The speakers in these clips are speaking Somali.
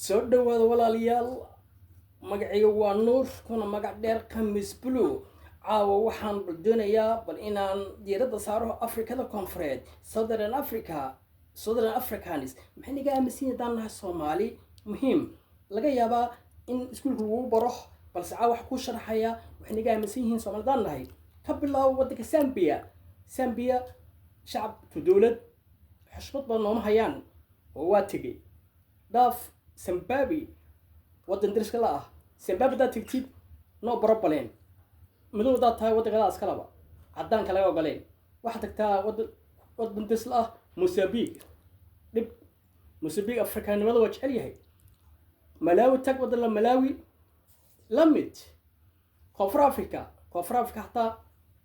soo dhawaada walaalayaal magacayga waa nuur kuna magac dheer Khamis Blue caawa waxaan doonayaa bal inaan diiradda saaro Afrikada Koonfureed Southern Africans maxay naga aaminsan yihiin Soomaali muhiim laga yaabaa in iskuulku lagu baro balse caawa wax ku sharaxaya waxay naga aaminsan yihiin Soomaalidaan nahay ka bilow waddanka Zambia shacabku dawlad xushmad badan nooma hayaan oo waa tegey dhaaf Zimbabwe waddan dariska la ah Zimbabwe daa tigtid no problem madow daa tahay waddankadaas kalaba caddaanka laga ogoleen waxaa tagtaa waddan daris la ah Mozambique Afrikaanimada waa jecel yahay Malawi tag waddan la Malawi la mid Koonfur Afrika hataa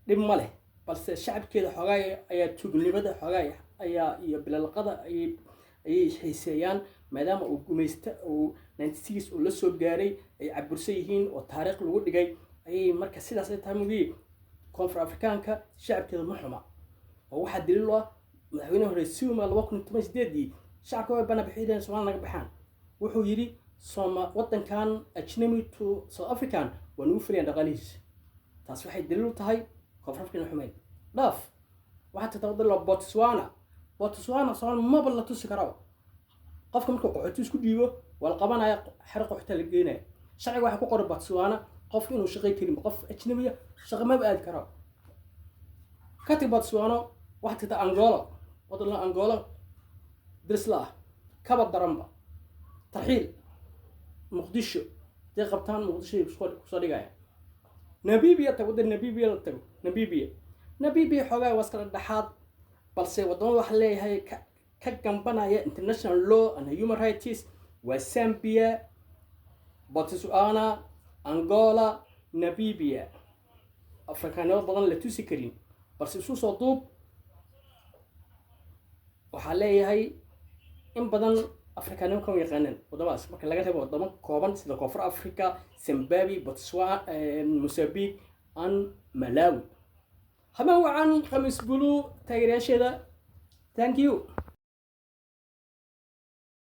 dhib ma leh balse shacabkeeda xogaay ayaa tuugnimada xogaay ayaa iyo bilalqada ayay xiiseeyaan maadaama uu gumaysta oo 96 oo la soo gaaray ay cabursan yihiin oo taariikh lagu dhigay ay marka sidaas ay tahay mudii Koonfur Afrikaanka shacabkeeda ma xuma oo waxa daliil ah madaxweynaha hore Zuma 2018 shacabka way bana bixiyeen Soomaaliya naga baxaan wuxuu yiri waddankan ajnabi to South African waa nugu firiyaan dhaqaalihiisa taas waxay daliil u tahay Koonfur Afrika xumeed dhaaf waxa tagtaa waddan Botswana Soomaali ma la tusi karo qofka markuu qaxooti isku dhiibo wal qabanaya xarqo xita la geenay sharciga waxa ku qoran Botswana qofka inuu shaqay karin qof ajnabi shaqo ma aad karo katib Botswana waxa tagtaa Angola drisla kaba daranba tarxiil Muqdisho day qabtaan Muqdisho ku soo dhigaya Namibia xogaa waa iska dhaxaad balse waddan wax leeyahay ka gambanaya international law and human rights waa Zambia Botswana Angola Namibia Afrikaanimo badan la tusi karin balse isu soo duub waxa leeyahay in badan Afrikaanimo ka yaqaaneen wadamaas marka laga reebo wadamo kooban sida Koonfur Afrika Zimbabwe Botswana Mozambique and Malawi هما وعن Khamis Blue تايراشيدا thank you